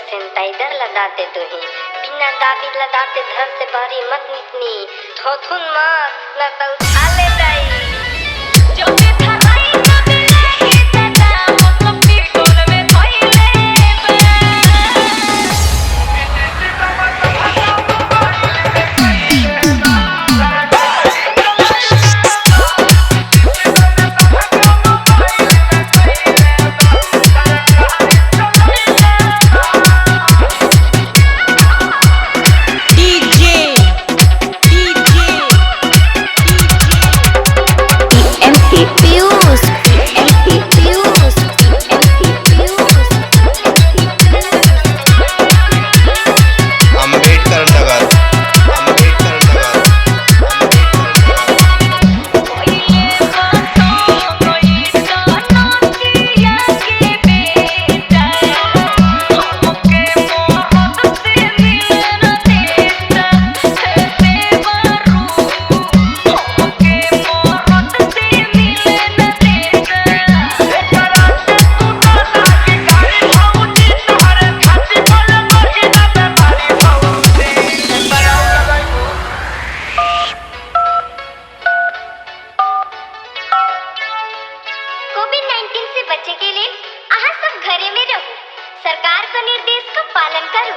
Sanitiser लगाते तो ही बिना दादी लगाते घर से बाहरी मत निकनी थोथुन मत न तो उठा ले जाई जो भी थराई ना मिले ही तेरा मतलब की गोल में धोइले कोविड-19 से बचे के लिए आहा सब घरे में रहो। सरकार का निर्देश का पालन करो।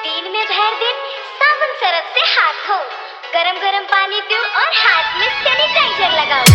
दिन में भर दिन साबुन सरफ से हाथ धो, गरम गरम पानी पियो और हाथ में सैनिटाइजर लगाओ।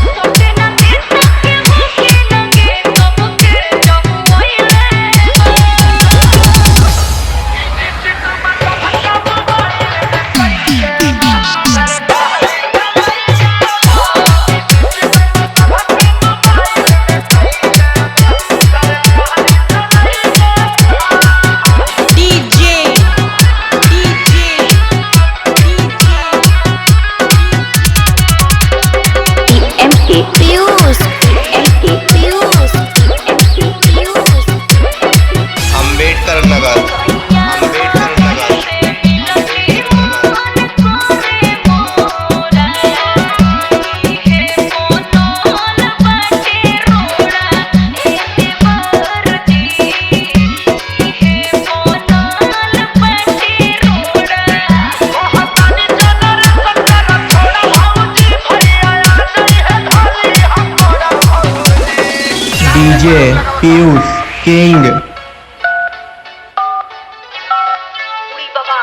DJ Piyush king. উড়ি বাবা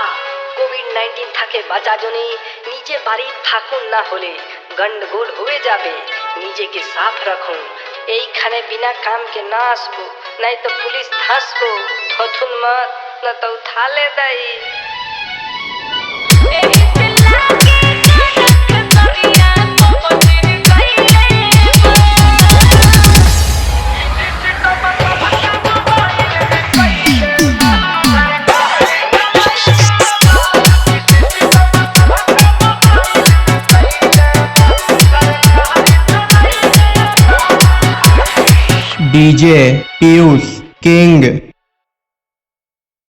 কোভিড-19 থাকে বাঁচা জন্য নিজে বাড়ি থাকুন না হলে গন্ডগোল হয়ে যাবে। নিজেকে সাফ রাখুন। এইখানে বিনা কাম के ना আসবো नहीं तो पुलिस धसबो। थोथुन मत न तो उठा ले दाई। DJ Piyush king.